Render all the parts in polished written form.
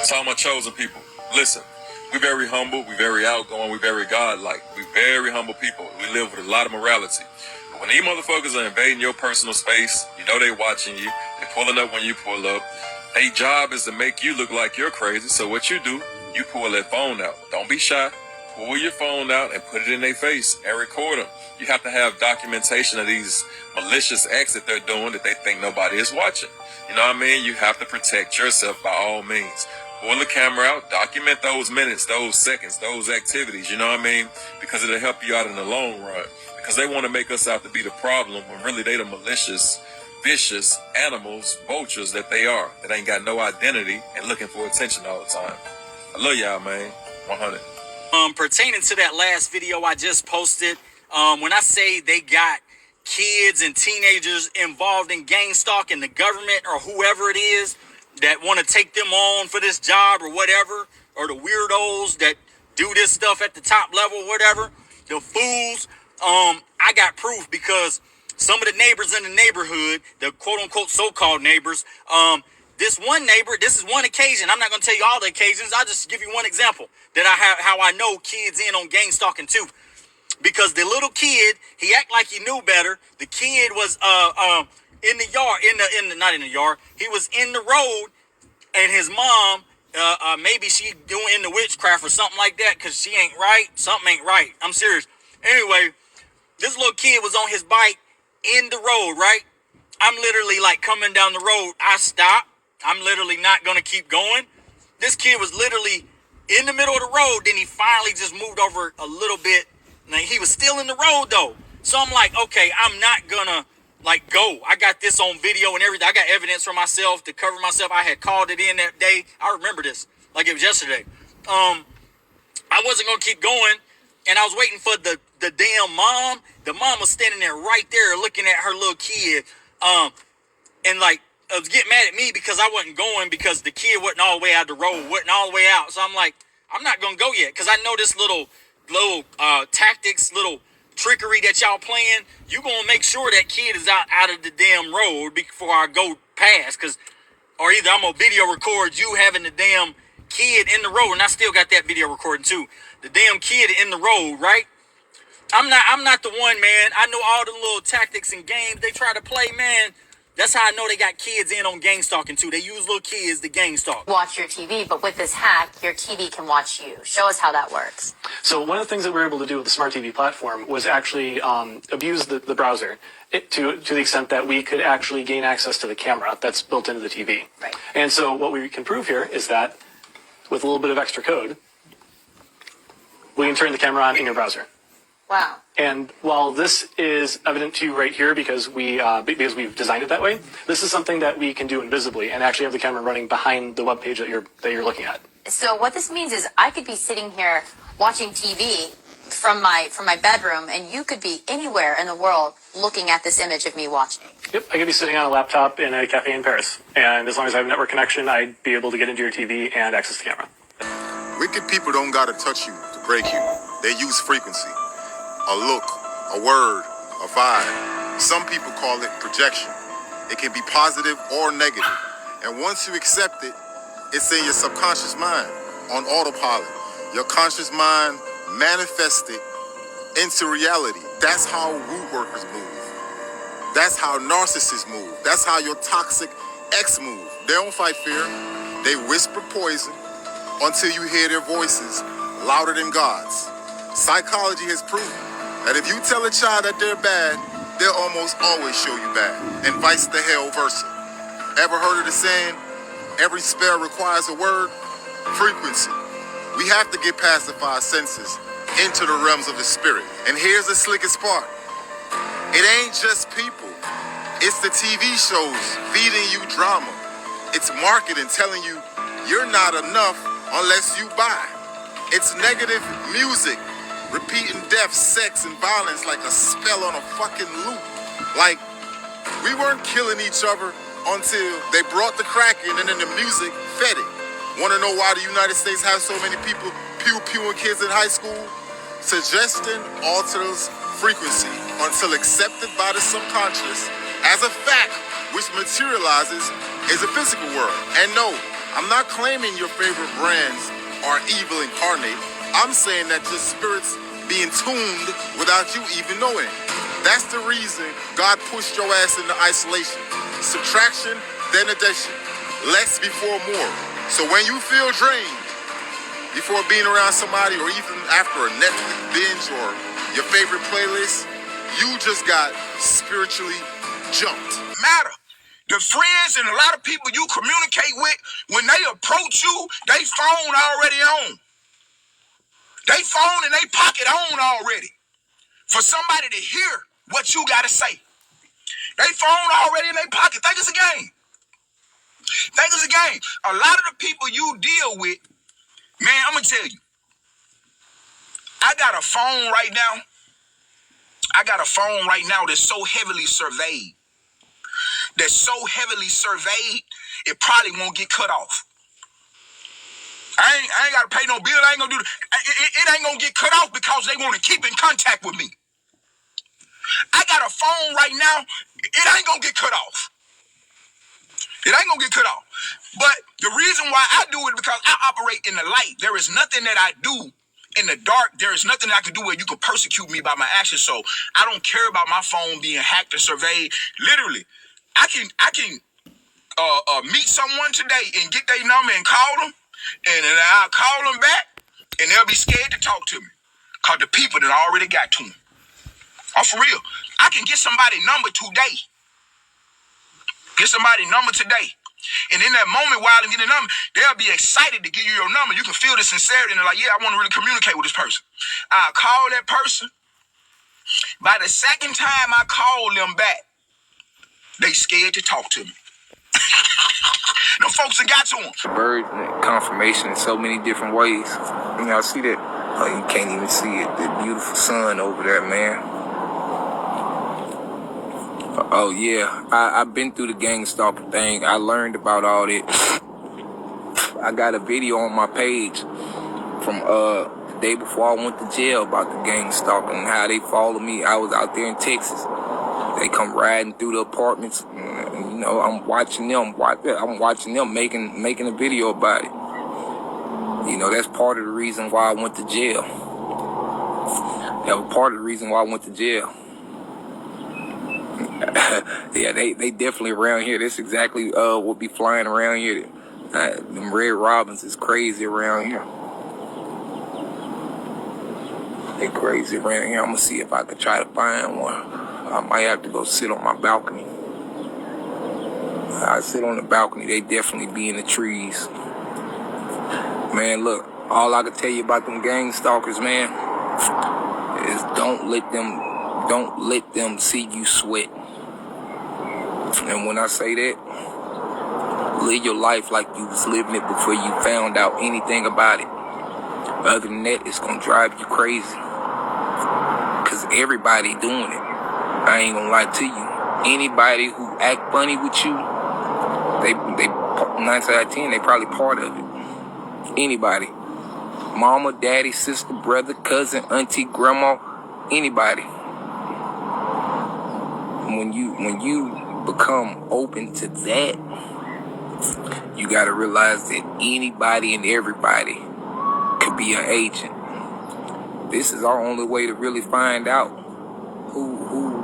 To all my chosen people, listen. We're very humble, we're very outgoing, we're very godlike. We're very humble people. We live with a lot of morality. But when these motherfuckers are invading your personal space, you know they watching you, they pulling up when you pull up. Their job is to make you look like you're crazy. So what you do, you pull that phone out. Don't be shy. Pull your phone out and put it in their face and record them. You have to have documentation of these malicious acts that they're doing that they think nobody is watching. You know what I mean? You have to protect yourself by all means. Pull the camera out, document those minutes, those seconds, those activities, you know what I mean? Because it'll help you out in the long run. Because they want to make us out to be the problem when really they the malicious, vicious animals, vultures that they are, that ain't got no identity and looking for attention all the time. I love y'all, man. 100. Pertaining to that last video I just posted, when I say they got kids and teenagers involved in gang stalking, the government or whoever it is that want to take them on for this job or whatever, or the weirdos that do this stuff at the top level, whatever, the fools, I got proof because some of the neighbors in the neighborhood, the quote-unquote so-called neighbors, this one neighbor, this is one occasion. I'm not going to tell you all the occasions. I'll just give you one example that I have, how I know kids in on gang stalking too. Because the little kid, he act like he knew better. The kid was in the yard, not in the yard. He was in the road, and his mom, maybe she doing in the witchcraft or something like that, because she ain't right. Something ain't right. I'm serious. Anyway, this little kid was on his bike in the road, right? I'm literally like coming down the road. I stop. I'm literally not going to keep going. This kid was literally in the middle of the road. Then he finally just moved over a little bit. Now, he was still in the road though. So I'm like, okay, I'm not gonna like go. I got this on video and everything. I got evidence for myself to cover myself. I had called it in that day. I remember this like it was yesterday. I wasn't gonna keep going, and I was waiting for the damn mom. The mom was standing there right there looking at her little kid. And like was getting mad at me because I wasn't going because the kid wasn't all the way out the road, wasn't all the way out. So I'm like, I'm not gonna go yet because I know this little tactics, little trickery that y'all playing. You gonna make sure that kid is out of the damn road before I go past, or either I'm gonna video record you having the damn kid in the road, and I still got that video recording too. The damn kid in the road, right? I'm not the one, man. I know all the little tactics and games they try to play, man. That's how I know they got kids in on gang stalking too. They use little kids to gang stalk. Watch your TV, but with this hack, your TV can watch you. Show us how that works. So one of the things that we were able to do with the Smart TV platform was actually abuse the browser to the extent that we could actually gain access to the camera that's built into the TV. Right. And so what we can prove here is that with a little bit of extra code, we can turn the camera on in your browser. Wow. And while this is evident to you right here because we've designed it that way, this is something that we can do invisibly and actually have the camera running behind the web page that you're looking at. So what this means is I could be sitting here watching TV from my bedroom, and you could be anywhere in the world looking at this image of me watching. Yep, I could be sitting on a laptop in a cafe in Paris, and as long as I have a network connection, I'd be able to get into your TV and access the camera. Wicked people don't gotta touch you to break you. They use frequency. A look, a word, a vibe. Some people call it projection. It can be positive or negative. And once you accept it, it's in your subconscious mind on autopilot. Your conscious mind manifests it into reality. That's how root workers move. That's how narcissists move. That's how your toxic ex move. They don't fight fear. They whisper poison until you hear their voices louder than God's. Psychology has proven that if you tell a child that they're bad, they'll almost always show you bad, and vice the hell versa. Ever heard of the saying, every spell requires a word? Frequency. We have to get past the five senses into the realms of the spirit. And here's the slickest part. It ain't just people. It's the TV shows feeding you drama. It's marketing telling you you're not enough unless you buy. It's negative music repeating death, sex, and violence like a spell on a fucking loop. Like, we weren't killing each other until they brought the crack in and then the music fed it. Want to know why the United States has so many people pew-pewing kids in high school? Suggestion alters frequency until accepted by the subconscious as a fact which materializes in the physical world. And no, I'm not claiming your favorite brands are evil incarnate. I'm saying that your spirit's being tuned without you even knowing it. That's the reason God pushed your ass into isolation. Subtraction, then addition. Less before more. So when you feel drained, before being around somebody or even after a Netflix binge or your favorite playlist, you just got spiritually jumped. Matter. The friends and a lot of people you communicate with, when they approach you, they phone already on. They phone and they pocket on already. For somebody to hear what you got to say. They phone already in their pocket. Think it's a game. Think it's a game. A lot of the people you deal with, man, I'm going to tell you. I got a phone right now. That's so heavily surveyed. It probably won't get cut off. I ain't got to pay no bill. I ain't going to do it ain't going to get cut off because they want to keep in contact with me. I got a phone right now. It ain't going to get cut off. But the reason why I do it is because I operate in the light. There is nothing that I do in the dark. There is nothing that I can do where you can persecute me by my actions. So I don't care about my phone being hacked and surveyed. Literally, I can meet someone today and get their number and call them, and then I'll call them back, and they'll be scared to talk to me because the people that already got to them. I'm for real. I can get somebody's number today. And in that moment while I'm getting a number, they'll be excited to give you your number. You can feel the sincerity and they're like, yeah, I want to really communicate with this person. I'll call that person. By the second time I call them back, they scared to talk to me. Them folks that got to them. Bird confirmation in so many different ways. You know, I see that. Oh, you can't even see it. The beautiful sun over there, man. Oh, yeah. I've been through the gang stalker thing. I learned about all that. I got a video on my page from the day before I went to jail about the gang stalking and how they followed me. I was out there in Texas. They come riding through the apartments. And, you know, I'm watching them. I'm watching them making a video about it. You know, that's part of the reason why I went to jail. That was part of the reason why I went to jail. Yeah, they definitely around here. That's exactly what be flying around here. Them Red Robins is crazy around here. They crazy around here. I'm gonna see if I could try to find one. I might have to go sit on my balcony. I sit on the balcony. They definitely be in the trees. Man, look, all I can tell you about them gang stalkers, man, is don't let them see you sweat. And when I say that, live your life like you was living it before you found out anything about it. Other than that, it's gonna drive you crazy. Cause everybody doing it. I ain't gonna lie to you. Anybody who act funny with you, they 9 out of 10, they probably part of it. Anybody. Mama, daddy, sister, brother, cousin, auntie, grandma, anybody. When you become open to that, you gotta realize that anybody and everybody could be an agent. This is our only way to really find out who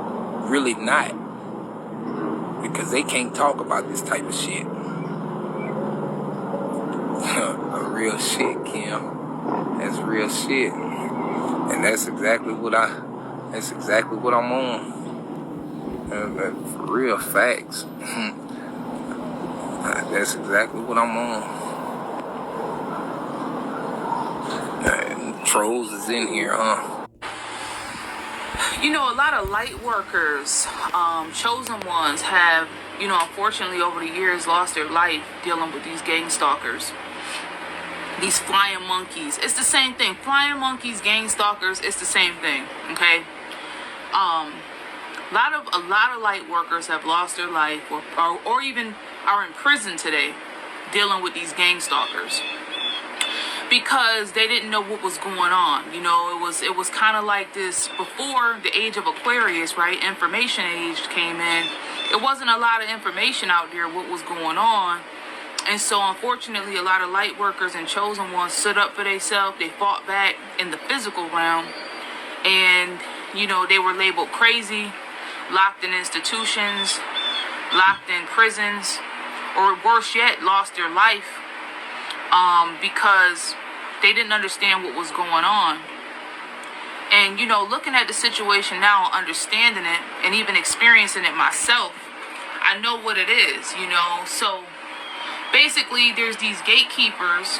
really not. Because they can't talk about this type of shit. Real shit, Kim. That's real shit. And that's exactly what I'm on. For real facts. That's exactly what I'm on. Trolls is in here, huh? You know, a lot of light workers, chosen ones, have, you know, unfortunately over the years lost their life dealing with these gang stalkers. These flying monkeys. It's the same thing. Flying monkeys, gang stalkers, it's the same thing, okay? A lot of light workers have lost their life or even are in prison today dealing with these gang stalkers because they didn't know what was going on. You know, it was kind of like this before the age of Aquarius, right? Information age came in. It wasn't a lot of information out there what was going on. And so, unfortunately, a lot of light workers and chosen ones stood up for themselves. They fought back in the physical realm. And, you know, they were labeled crazy, locked in institutions, locked in prisons, or worse yet, lost their life because they didn't understand what was going on. And, you know, looking at the situation now, understanding it, and even experiencing it myself, I know what it is, you know. So basically, there's these gatekeepers,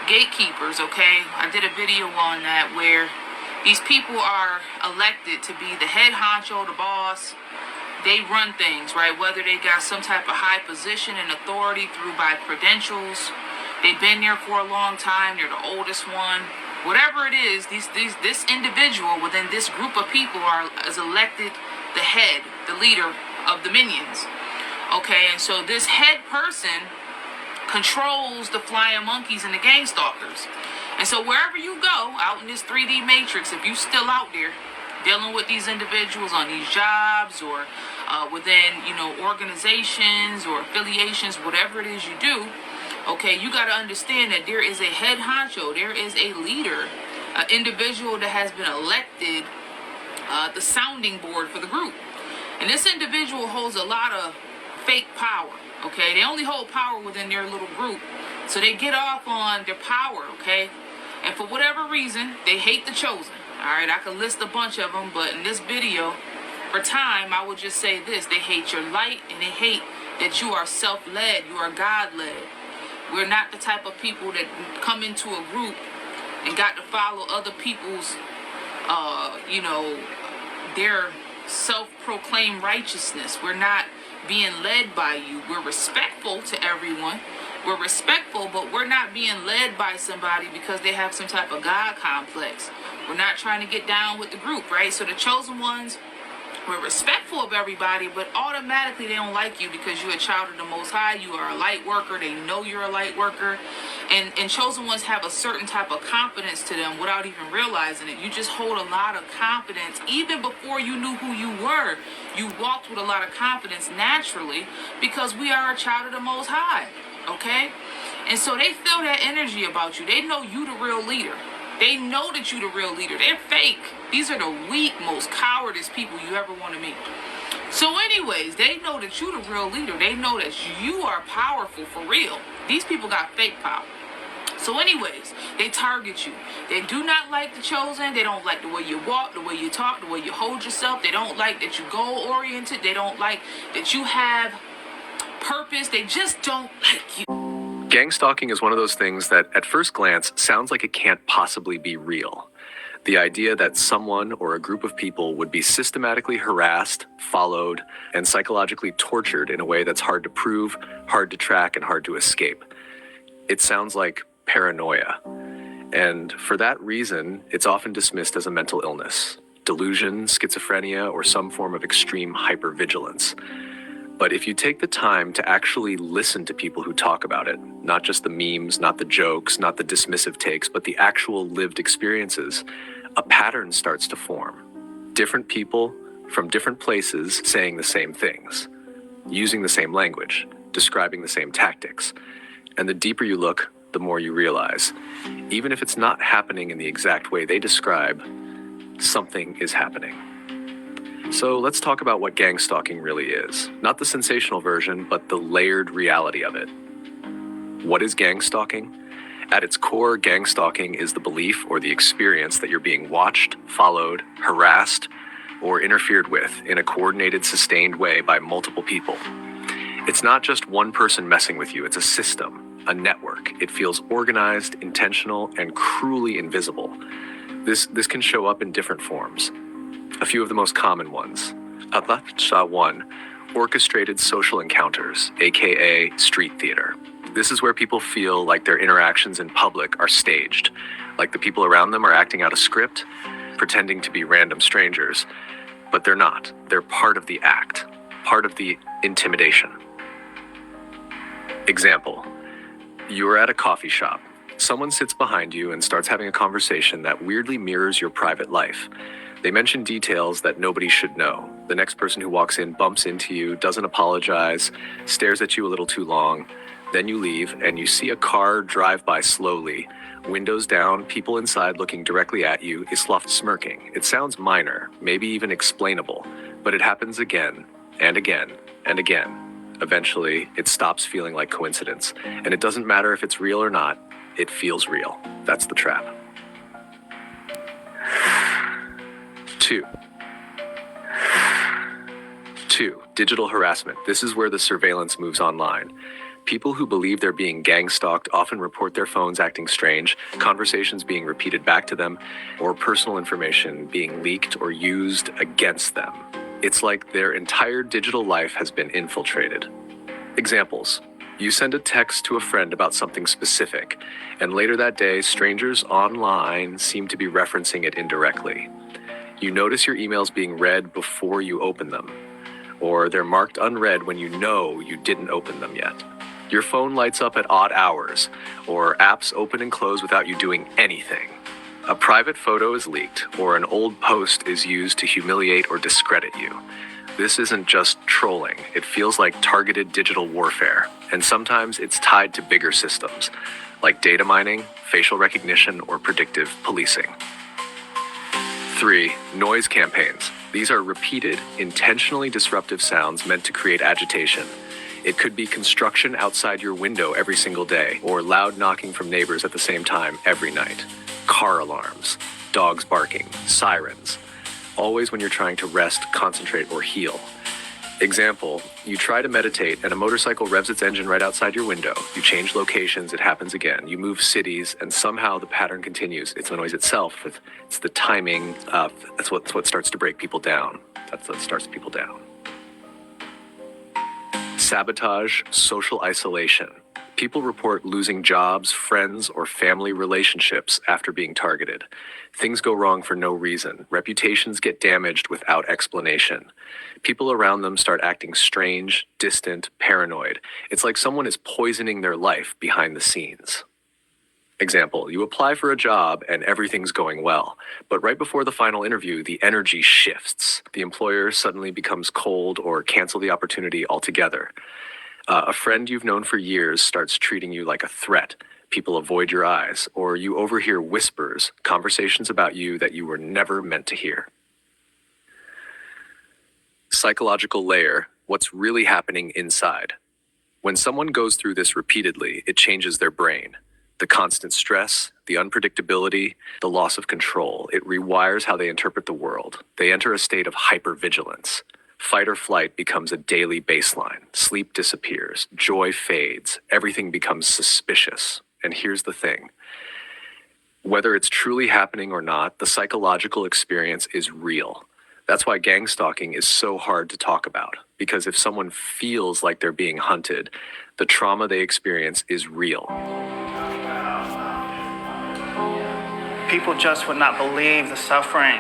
okay? I did a video on that where these people are elected to be the head honcho, the boss. They run things, right? Whether they got some type of high position and authority through by credentials, they've been there for a long time, they're the oldest one. Whatever it is, this individual within this group of people is elected the head, the leader of the minions. Okay, and so this head person controls the flying monkeys and the gang stalkers. And so wherever you go out in this 3D matrix, if you still out there dealing with these individuals on these jobs or within, you know, organizations or affiliations, whatever it is you do, okay, you got to understand that there is a head honcho, there is a leader, an individual that has been elected the sounding board for the group. And this individual holds a lot of fake power, okay? They only hold power within their little group. So they get off on their power, okay? And for whatever reason, they hate the chosen. All right, I could list a bunch of them, but in this video, for time, I would just say this. They hate your light, and they hate that you are self-led, you are God-led. We're not the type of people that come into a group and got to follow other people's, you know, their self-proclaimed righteousness. We're not being led by you. We're respectful to everyone. We're respectful, but we're not being led by somebody because they have some type of God complex. We're not trying to get down with the group, right? So the chosen ones, we're respectful of everybody, but automatically they don't like you because you're a child of the Most High. You are a light worker. They know you're a light worker. And chosen ones have a certain type of confidence to them without even realizing it. You just hold a lot of confidence. Even before you knew who you were, you walked with a lot of confidence naturally because we are a child of the Most High, okay? And so they feel that energy about you. They know you the real leader. They know that you the real leader. They're fake. These are the weak, most cowardice people you ever want to meet. So anyways, they know that you the real leader. They know that you are powerful for real. These people got fake power. So anyways, they target you. They do not like the chosen. They don't like the way you walk, the way you talk, the way you hold yourself. They don't like that you goal-oriented. They don't like that you have purpose. They just don't like you. Gang stalking is one of those things that at first glance sounds like it can't possibly be real. The idea that someone or a group of people would be systematically harassed, followed, and psychologically tortured in a way that's hard to prove, hard to track, and hard to escape. It sounds like paranoia. And for that reason, it's often dismissed as a mental illness, delusion, schizophrenia, or some form of extreme hypervigilance. But if you take the time to actually listen to people who talk about it, not just the memes, not the jokes, not the dismissive takes, but the actual lived experiences, a pattern starts to form. Different people from different places saying the same things, using the same language, describing the same tactics. And the deeper you look, the more you realize, even if it's not happening in the exact way they describe, something is happening. So let's talk about what gang stalking really is. Not the sensational version, but the layered reality of it. What is gang stalking? At its core, gang stalking is the belief or the experience that you're being watched, followed, harassed, or interfered with in a coordinated, sustained way by multiple people. It's not just one person messing with you, it's a system, a network. It feels organized, intentional, and cruelly invisible. This can show up in different forms. A few of the most common ones. Atlacha 1, orchestrated social encounters, aka street theater. This is where people feel like their interactions in public are staged, like the people around them are acting out a script, pretending to be random strangers, but they're not. They're part of the act, part of the intimidation. Example, you're at a coffee shop. Someone sits behind you and starts having a conversation that weirdly mirrors your private life. They mention details that nobody should know. The next person who walks in bumps into you, doesn't apologize, stares at you a little too long, Then you leave and you see a car drive by slowly, windows down, people inside looking directly at you, Isloft smirking. It sounds minor, maybe even explainable, but it happens again and again and again. Eventually, it stops feeling like coincidence, and it doesn't matter if it's real or not, it feels real. That's the trap. 2. Digital harassment. This is where the surveillance moves online. People who believe they're being gang stalked often report their phones acting strange, conversations being repeated back to them, or personal information being leaked or used against them. It's like their entire digital life has been infiltrated. Examples. You send a text to a friend about something specific, and later that day, strangers online seem to be referencing it indirectly. You notice your emails being read before you open them, or they're marked unread when you know you didn't open them yet. Your phone lights up at odd hours, or apps open and close without you doing anything. A private photo is leaked, or an old post is used to humiliate or discredit you. This isn't just trolling, it feels like targeted digital warfare, and sometimes it's tied to bigger systems, like data mining, facial recognition, or predictive policing. 3. Noise campaigns. These are repeated, intentionally disruptive sounds meant to create agitation. It could be construction outside your window every single day, or loud knocking from neighbors at the same time every night. Car alarms, dogs barking, sirens. Always when you're trying to rest, concentrate, or heal. Example, you try to meditate and a motorcycle revs its engine right outside your window. You change locations, it happens again. You move cities, and somehow the pattern continues. It's the noise itself, it's the timing, that's what starts to break people down. That's what starts people down. Sabotage, social isolation. People report losing jobs, friends, or family relationships after being targeted. Things go wrong for no reason. Reputations get damaged without explanation. People around them start acting strange, distant, paranoid. It's like someone is poisoning their life behind the scenes. Example, you apply for a job and everything's going well, but right before the final interview, the energy shifts. The employer suddenly becomes cold or cancel the opportunity altogether. A friend you've known for years starts treating you like a threat. People avoid your eyes, or you overhear whispers, conversations about you that you were never meant to hear. Psychological layer, what's really happening inside. When someone goes through this repeatedly, it changes their brain. The constant stress, the unpredictability, the loss of control, it rewires how they interpret the world. They enter a state of hypervigilance. Fight or flight becomes a daily baseline. Sleep disappears. Joy fades. Everything becomes suspicious. And here's the thing. Whether it's truly happening or not, the psychological experience is real. That's why gang stalking is so hard to talk about. Because if someone feels like they're being hunted, the trauma they experience is real. People just would not believe the suffering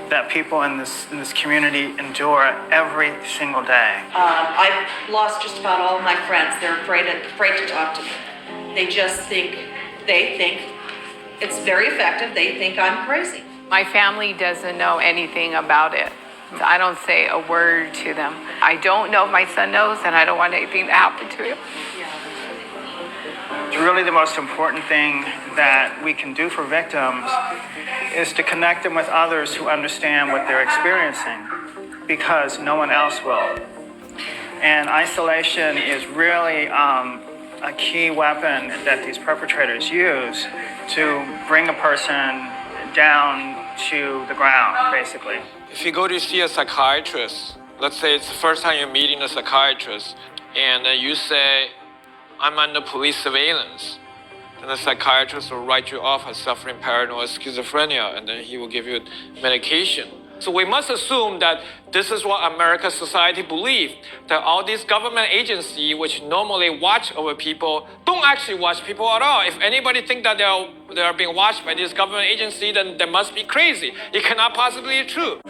that people in this community endure every single day. I've lost just about all of my friends. They're afraid to talk to me. They think it's very effective. They think I'm crazy. My family doesn't know anything about it. I don't say a word to them. I don't know if my son knows, and I don't want anything to happen to him. Really, the most important thing that we can do for victims is to connect them with others who understand what they're experiencing, because no one else will. And isolation is really a key weapon that these perpetrators use to bring a person down to the ground, basically. If you go to see a psychiatrist, let's say it's the first time you're meeting a psychiatrist, and you say, I'm under police surveillance, then the psychiatrist will write you off as suffering paranoid schizophrenia, and then he will give you medication. So we must assume that this is what American society believes, that all these government agencies, which normally watch over people, don't actually watch people at all. If anybody think that they are being watched by this government agency, then they must be crazy. It cannot possibly be true.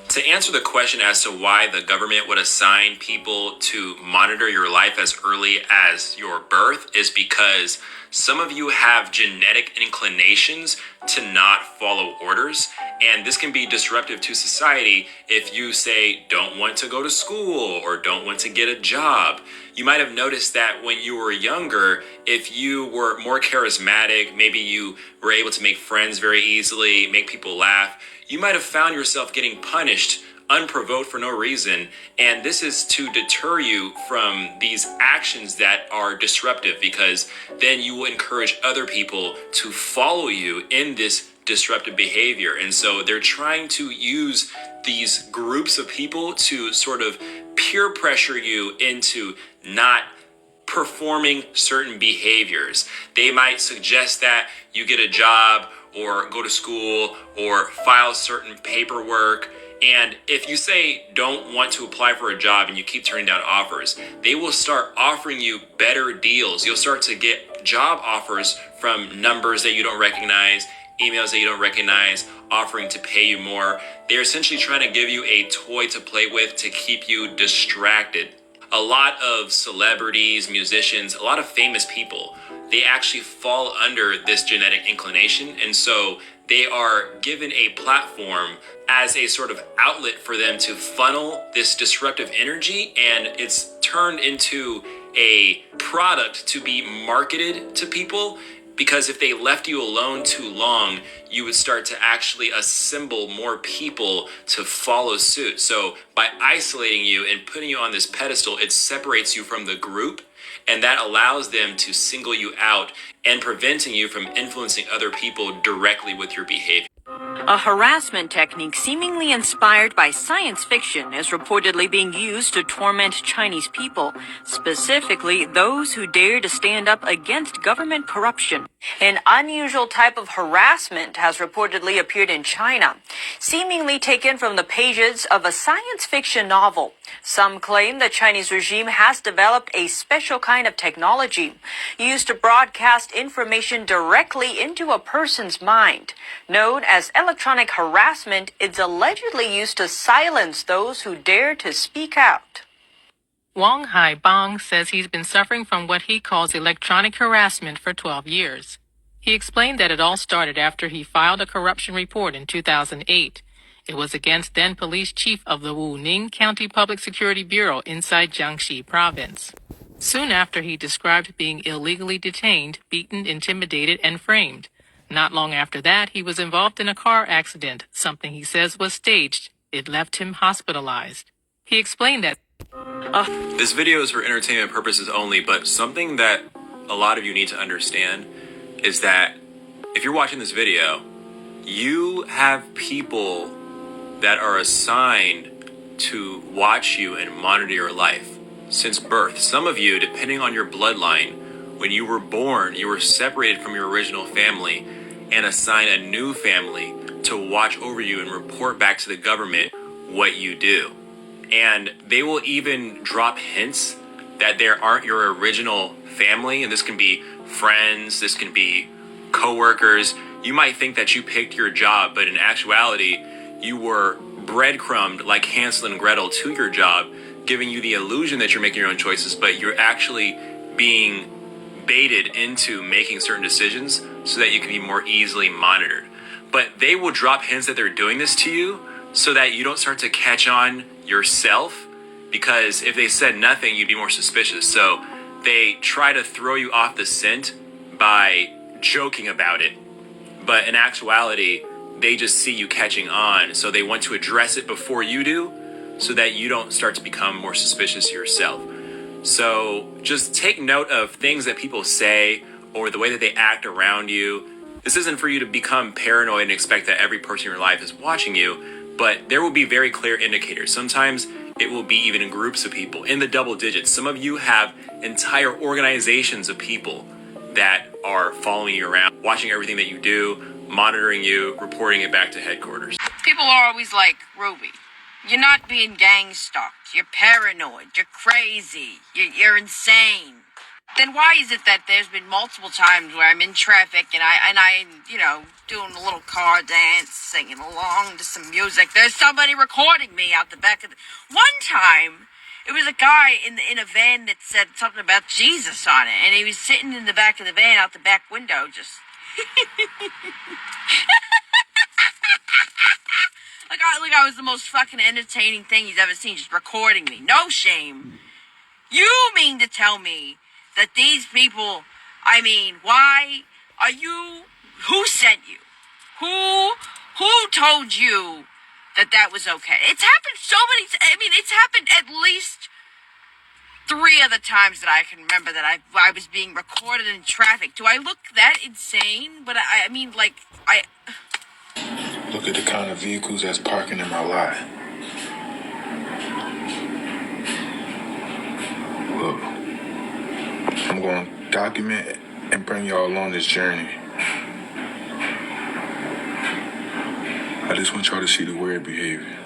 To answer the question as to why the government would assign people to monitor your life as early as your birth is because some of you have genetic inclinations to not follow orders, and this can be disruptive to society if you say don't want to go to school or don't want to get a job. You might have noticed that when you were younger, if you were more charismatic, maybe you were able to make friends very easily, make people laugh, you might have found yourself getting punished unprovoked for no reason. And this is to deter you from these actions that are disruptive, because then you will encourage other people to follow you in this disruptive behavior. And so they're trying to use these groups of people to sort of peer pressure you into not performing certain behaviors. They might suggest that you get a job or go to school or file certain paperwork. And if you say don't want to apply for a job and you keep turning down offers, they will start offering you better deals. You'll start to get job offers from numbers that you don't recognize, emails that you don't recognize, offering to pay you more. They're essentially trying to give you a toy to play with to keep you distracted. A lot of celebrities, musicians, a lot of famous people, they actually fall under this genetic inclination. And so they are given a platform as a sort of outlet for them to funnel this disruptive energy, and it's turned into a product to be marketed to people. Because if they left you alone too long, you would start to actually assemble more people to follow suit. So by isolating you and putting you on this pedestal, it separates you from the group, and that allows them to single you out and preventing you from influencing other people directly with your behavior. A harassment technique seemingly inspired by science fiction is reportedly being used to torment Chinese people, specifically those who dare to stand up against government corruption. An unusual type of harassment has reportedly appeared in China, seemingly taken from the pages of a science fiction novel. Some claim the Chinese regime has developed a special kind of technology used to broadcast information directly into a person's mind. Known as electronic harassment, it's allegedly used to silence those who dare to speak out. Wang Haibang says he's been suffering from what he calls electronic harassment for 12 years. He explained that it all started after he filed a corruption report in 2008. It was against then police chief of the Wuning County Public Security Bureau inside Jiangxi province. Soon after, he described being illegally detained, beaten, intimidated, and framed. Not long after that, he was involved in a car accident, something he says was staged. It left him hospitalized. He explained that This video is for entertainment purposes only, but something that a lot of you need to understand is that if you're watching this video, you have people that are assigned to watch you and monitor your life since birth. Some of you, depending on your bloodline, when you were born, you were separated from your original family and assigned a new family to watch over you and report back to the government what you do. And they will even drop hints that there aren't your original family, and this can be friends, this can be co-workers. You might think that you picked your job, but in actuality, you were breadcrumbed like Hansel and Gretel to your job, giving you the illusion that you're making your own choices, but you're actually being baited into making certain decisions so that you can be more easily monitored. But they will drop hints that they're doing this to you so that you don't start to catch on yourself, because if they said nothing, you'd be more suspicious. So they try to throw you off the scent by joking about it. But in actuality, they just see you catching on. So they want to address it before you do so that you don't start to become more suspicious yourself. So just take note of things that people say or the way that they act around you. This isn't for you to become paranoid and expect that every person in your life is watching you, but there will be very clear indicators. Sometimes it will be even in groups of people, in the double digits. Some of you have entire organizations of people that are following you around, watching everything that you do, monitoring you, reporting it back to headquarters. People are always like, Ruby, you're not being gang stalked. You're paranoid. You're crazy. You're insane. Then why is it that there's been multiple times where I'm in traffic and I doing a little car dance, singing along to some music. There's somebody recording me out the back of the... One time, It was a guy in a van that said something about Jesus on it, and he was sitting in the back of the van out the back window, just like I was the most fucking entertaining thing he's ever seen, just recording me. No shame. You mean to tell me that these people? I mean, why are you? Who sent you? Who told you that was okay? It's happened so many. I mean, it's happened at least 3 other times that I can remember that I was being recorded in traffic. Do I look that insane? But I mean, like, Look at the kind of vehicles that's parking in my lot. Look, I'm going to document and bring y'all on this journey. I just want y'all to see the weird behavior.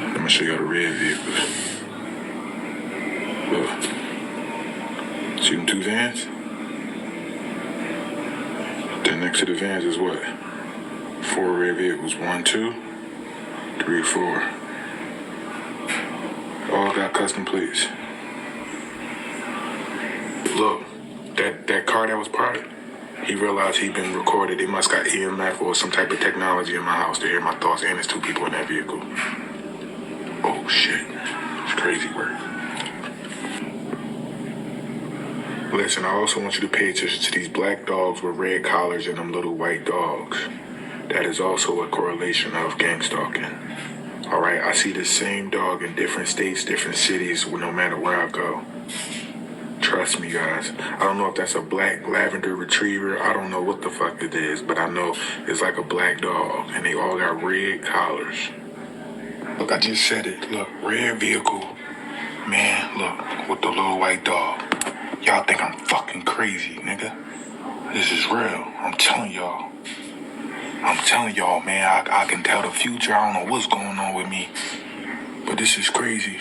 I'm gonna show y'all the red vehicles. Look. See them 2 vans? Then next to the vans is what? 4 red vehicles. 1, 2, 3, 4. All got custom plates. Look, that car that was parked, he realized he'd been recorded. They must got EMF or some type of technology in my house to hear my thoughts, and there's 2 people in that vehicle. Oh shit, it's crazy work. Listen, I also want you to pay attention to these black dogs with red collars and them little white dogs. That is also a correlation of gang stalking. All right, I see the same dog in different states, different cities, no matter where I go. Trust me, guys. I don't know if that's a black lavender retriever. I don't know what the fuck it is, but I know it's like a black dog, and they all got red collars. Look, I just said it. Look, red vehicle. Man, look, with the little white dog. Y'all think I'm fucking crazy, nigga. This is real. I'm telling y'all, man, I can tell the future. I don't know what's going on with me, but this is crazy.